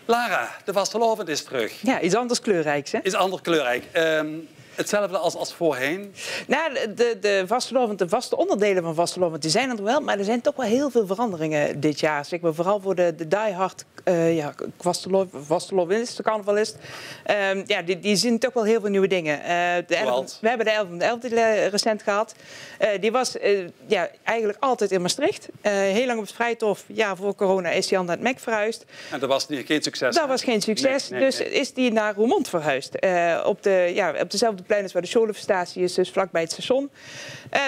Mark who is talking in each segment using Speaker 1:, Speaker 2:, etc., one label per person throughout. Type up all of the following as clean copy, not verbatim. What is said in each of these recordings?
Speaker 1: Lara, de vastelovend is terug.
Speaker 2: Ja, iets anders kleurrijks, hè?
Speaker 1: Is anders kleurrijk. Hetzelfde als voorheen?
Speaker 2: Nou, de vaste onderdelen van vastelovend die zijn er wel, maar er zijn toch wel heel veel veranderingen dit jaar. Zeg maar, vooral voor de diehard vastelovist, de carnavalist. Die zien toch wel heel veel nieuwe dingen. We hebben de 11e recent gehad. Die was eigenlijk altijd in Maastricht. Heel lang op het Vrijthof. Ja, voor corona is die al naar het MEC verhuisd.
Speaker 1: En dat was geen succes?
Speaker 2: Dat was geen succes. Nee. Is die naar Roermond verhuisd. Op dezelfde plein als waar de Scholenverstatie is, dus vlakbij het station.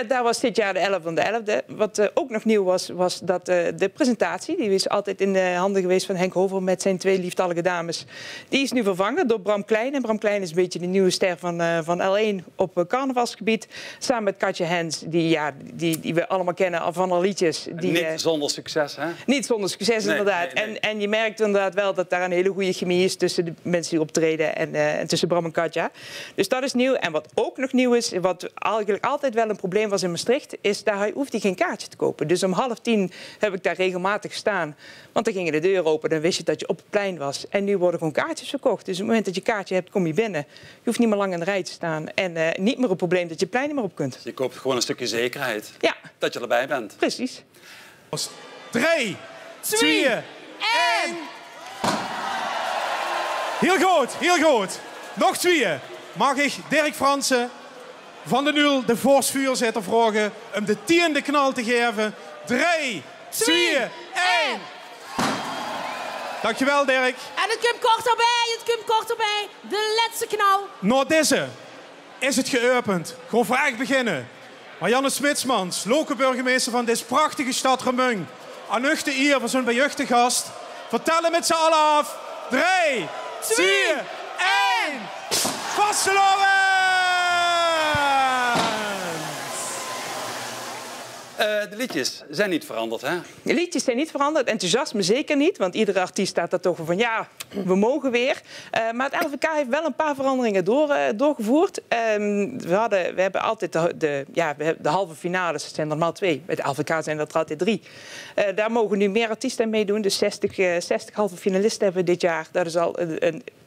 Speaker 2: Daar was dit jaar de 11 van de 11e. Wat ook nog nieuw was dat de presentatie, die is altijd in de handen geweest van Henk Hover met zijn 2 lieftallige dames. Die is nu vervangen door Bram Klein. En Bram Klein is een beetje de nieuwe ster van L1 op carnavalsgebied. Samen met Katja Hens, die we allemaal kennen van haar liedjes.
Speaker 1: Niet zonder succes, hè?
Speaker 2: Niet zonder succes, inderdaad. Nee. En je merkt inderdaad wel dat daar een hele goede chemie is tussen de mensen die optreden en tussen Bram en Katja. Dus dat is nieuw. En wat ook nog nieuw is, wat eigenlijk altijd wel een probleem was in Maastricht, is daar hoefde je geen kaartje te kopen. Dus om 9:30 heb ik daar regelmatig gestaan. Want dan gingen de deuren open, dan wist je dat je op het plein was. En nu worden gewoon kaartjes verkocht. Dus op het moment dat je kaartje hebt, kom je binnen. Je hoeft niet meer lang in de rij te staan. En niet meer een probleem dat je het plein niet meer op kunt.
Speaker 1: Je koopt gewoon een stukje zekerheid.
Speaker 2: Ja.
Speaker 1: Dat je erbij bent.
Speaker 2: Precies.
Speaker 3: 3, 2, 1. Heel goed, heel goed. Nog 2. Mag ik Dirk Fransen van de Nul, de voorsvuurzitter, vragen om de 10e knal te geven. 3, 2, 1. Dankjewel, Dirk.
Speaker 4: En het komt kort erbij, de laatste knal.
Speaker 3: Nou, deze is het geopend. Gewoon vraag beginnen. Marianne Smitsmans, lokale burgemeester van deze prachtige stad Remung. Aan uchte hier voor zo'n bejuchte gast. Vertellen met z'n allen af. 3, 2, 1. Vastelovend!
Speaker 1: De liedjes zijn niet veranderd, hè?
Speaker 2: De liedjes zijn niet veranderd, enthousiasme zeker niet. Want iedere artiest staat daar toch van, ja, we mogen weer. Maar het LVK heeft wel een paar veranderingen doorgevoerd. We hebben altijd de halve finales, het zijn normaal 2. Bij het LVK zijn dat er altijd 3. Daar mogen nu meer artiesten aan meedoen. Dus 60 halve finalisten hebben we dit jaar. Dat is al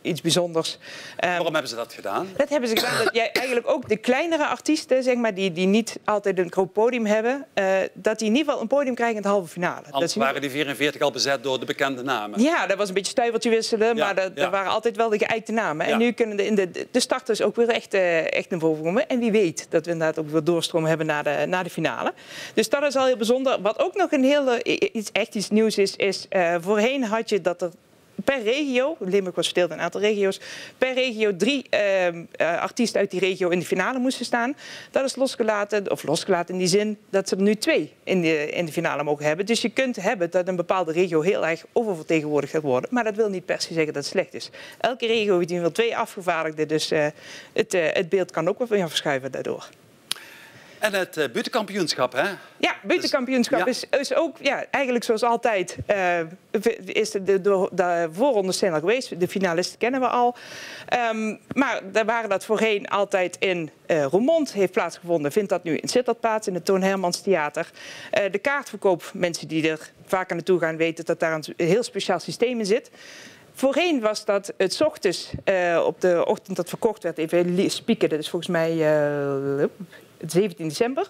Speaker 2: iets bijzonders.
Speaker 1: Waarom hebben ze dat gedaan?
Speaker 2: Dat hebben ze gedaan. Dat eigenlijk ook de kleinere artiesten, zeg maar, die niet altijd een groot podium hebben, dat die in ieder geval een podium krijgen in de halve finale.
Speaker 1: Anders waren die 44 al bezet door de bekende namen.
Speaker 2: Ja, dat was een beetje stuivertje wisselen, maar er waren altijd wel de geëikte namen. En nu kunnen de starters ook weer echt naar voren komen. En wie weet dat we inderdaad ook weer doorstroom hebben naar de finale. Dus dat is al heel bijzonder. Wat ook nog iets nieuws is voorheen had je dat er per regio, Limburg was verdeeld in een aantal regio's, per regio 3 artiesten uit die regio in de finale moesten staan. Dat is losgelaten in die zin dat ze er nu 2 in de finale mogen hebben. Dus je kunt hebben dat een bepaalde regio heel erg oververtegenwoordigd gaat worden. Maar dat wil niet per se zeggen dat het slecht is. Elke regio heeft in ieder geval 2 afgevaardigden, dus het beeld kan ook wel weer verschuiven daardoor.
Speaker 1: En het buurtkampioenschap, hè?
Speaker 2: Ja, buurtkampioenschap is ook eigenlijk zoals altijd. Is de voorrondes zijn al geweest. De finalisten kennen we al. Maar daar waren dat voorheen altijd in Roermond. Heeft plaatsgevonden. Vindt dat nu in Sittard plaats, in het Toon Hermans Theater. De kaartverkoop, mensen die er vaker naartoe gaan weten dat daar een heel speciaal systeem in zit. Voorheen was dat het 's ochtends, op de ochtend dat verkocht werd, even spieken, dat is volgens mij het 17 december,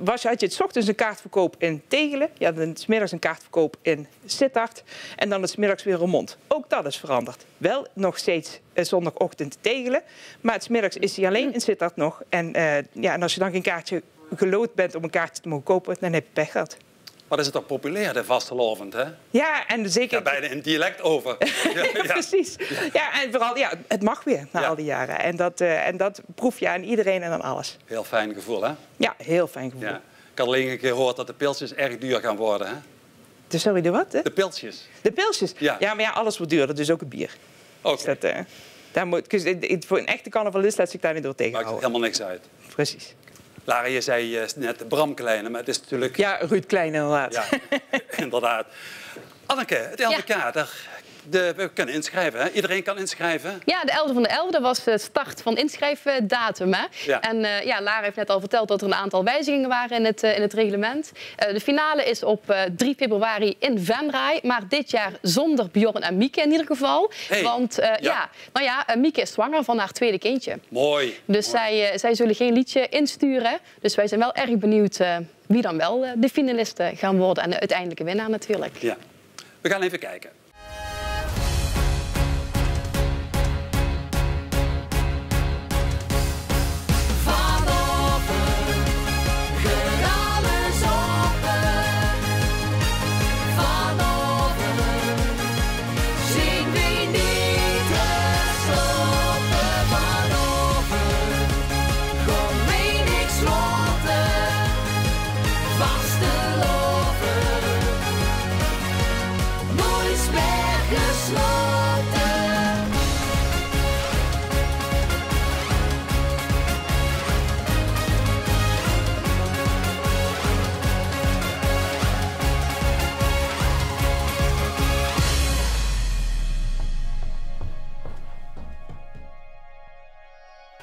Speaker 2: had je het 's ochtends een kaartverkoop in Tegelen, ja, dan 's middags een kaartverkoop in Sittard en dan het 's middags weer Roermond. Ook dat is veranderd. Wel nog steeds zondagochtend Tegelen, maar het 's middags is hij alleen in Sittard nog. En als je dan geen kaartje geloot bent om een kaartje te mogen kopen, dan heb je pech gehad.
Speaker 1: Wat is het toch populair, de vastelovend, hè?
Speaker 2: Ja, en zeker...
Speaker 1: Ja, bijna in dialect over.
Speaker 2: Ja. Precies. Ja, en vooral, het mag weer na al die jaren. En dat proef je aan iedereen en aan alles.
Speaker 1: Heel fijn gevoel, hè?
Speaker 2: Ja, heel fijn gevoel.
Speaker 1: Ja. Ik had alleen gehoord dat de pilsjes erg duur gaan worden, hè?
Speaker 2: Sorry, de wat? Hè?
Speaker 1: De pilsjes.
Speaker 2: De pilsjes?
Speaker 1: Ja.
Speaker 2: Ja, maar alles wordt duurder, dus ook het bier.
Speaker 1: Oké.
Speaker 2: Dus voor een echte carnavalist laat zich daar niet door tegenhouden.
Speaker 1: Maakt helemaal niks uit.
Speaker 2: Precies.
Speaker 1: Lara, je zei net Bram Kleine, maar het is natuurlijk...
Speaker 2: Ja, Ruud Klein inderdaad.
Speaker 1: Ja, inderdaad. Anneke, het LVK, daar we kunnen inschrijven, hè? Iedereen kan inschrijven.
Speaker 5: Ja, de 11e van de 11e was de start van inschrijfdatum. Hè?
Speaker 1: Ja.
Speaker 5: En Lara heeft net al verteld dat er een aantal wijzigingen waren in het reglement. De finale is op 3 februari in Venray. Maar dit jaar zonder Bjorn en Mieke in ieder geval.
Speaker 1: Hey.
Speaker 5: Want Mieke is zwanger van haar tweede kindje.
Speaker 1: Mooi.
Speaker 5: Dus
Speaker 1: mooi.
Speaker 5: zij zullen geen liedje insturen. Dus wij zijn wel erg benieuwd wie dan wel de finalisten gaan worden. En de uiteindelijke winnaar natuurlijk.
Speaker 1: Ja. We gaan even kijken.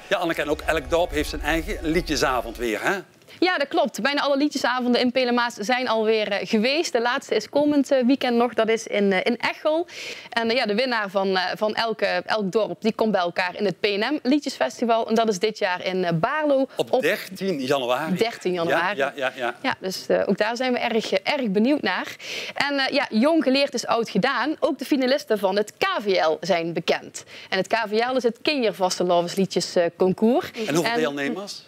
Speaker 1: Ja, Anneke, en ook elk dorp heeft zijn eigen liedjesavond weer, hè?
Speaker 5: Ja, dat klopt. Bijna alle liedjesavonden in Pelemaas zijn alweer geweest. De laatste is komend weekend nog. Dat is in Echel. En de winnaar van elk dorp die komt bij elkaar in het PNM Liedjesfestival. En dat is dit jaar in Baarlo.
Speaker 1: Op 13 januari.
Speaker 5: 13 januari.
Speaker 1: Ja.
Speaker 5: Dus ook daar zijn we erg benieuwd naar. En jong geleerd is oud gedaan. Ook de finalisten van het KVL zijn bekend. En het KVL is het Kindervastelovensliedjesconcours.
Speaker 1: En hoeveel deelnemers?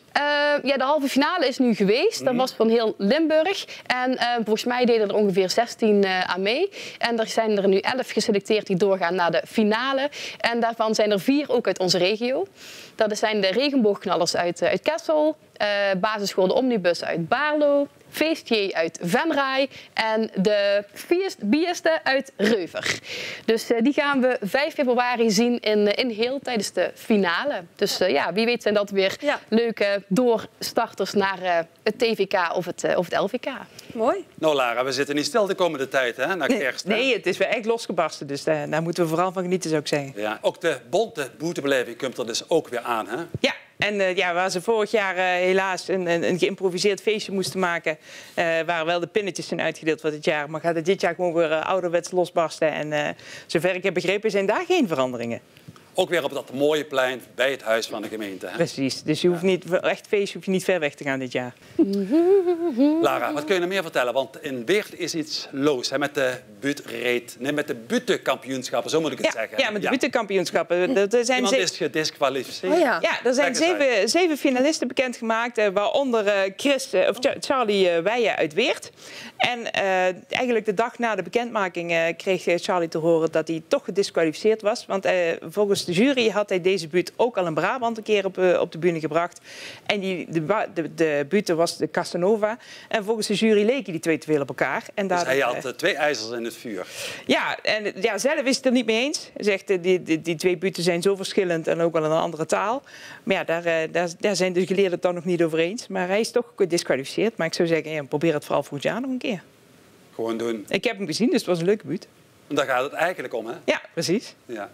Speaker 5: De halve finale is nu geweest. Dat was van heel Limburg. En volgens mij deden er ongeveer 16 aan mee. En er zijn er nu 11 geselecteerd die doorgaan naar de finale. En daarvan zijn er 4 ook uit onze regio. Dat zijn de regenboogknallers uit Kessel, basisschool De Omnibus uit Baarlo, Feestje uit Venray en de Bierste uit Reuver. Dus die gaan we 5 februari zien in Heel tijdens de finale. Dus wie weet zijn dat weer leuke doorstarters naar het TVK of het LVK.
Speaker 2: Mooi.
Speaker 1: Nou Lara, we zitten niet stil de komende tijd, hè, na kerst. Hè?
Speaker 2: Nee, het is weer echt losgebarsten. Dus daar moeten we vooral van genieten, zou ik zeggen.
Speaker 1: Ja, ook de bonte boetebeleving komt er dus ook weer aan, hè?
Speaker 2: Ja. En waar ze vorig jaar helaas een geïmproviseerd feestje moesten maken, waar wel de pinnetjes zijn uitgedeeld voor dit jaar. Maar gaat het dit jaar gewoon weer ouderwets losbarsten. En zover ik heb begrepen zijn daar geen veranderingen.
Speaker 1: Ook weer op dat mooie plein bij het huis van de gemeente. Hè?
Speaker 2: Precies, dus je hoeft niet, echt feestje hoef je niet ver weg te gaan dit jaar.
Speaker 1: Lara, wat kun je nog meer vertellen? Want in Weert is iets los, hè, met de butenkampioenschappen, zo moet ik het zeggen.
Speaker 2: Ja, met de butenkampioenschappen.
Speaker 1: Iemand is gedisqualificeerd.
Speaker 2: Ja, er zijn 7 finalisten bekendgemaakt, waaronder Charlie Weijen uit Weert. En eigenlijk de dag na de bekendmaking kreeg Charlie te horen dat hij toch gedisqualificeerd was. Want volgens de jury had hij deze buut ook al in Brabant een keer op de bühne gebracht. En de bute was de Casanova. En volgens de jury leken die twee te veel op elkaar. En
Speaker 1: dus hij had 2 ijzers in het vuur.
Speaker 2: Ja, en zelf is het er niet mee eens. Hij zegt, die 2 buten zijn zo verschillend en ook wel in een andere taal. Maar ja, daar zijn de geleerden het dan nog niet over eens. Maar hij is toch gedisqualificeerd. Maar ik zou zeggen, probeer het vooral volgend jaar nog een keer.
Speaker 1: Gewoon doen.
Speaker 2: Ik heb hem gezien, dus het was een leuke buut.
Speaker 1: En daar gaat het eigenlijk om, hè?
Speaker 2: Ja, precies.
Speaker 1: Ja.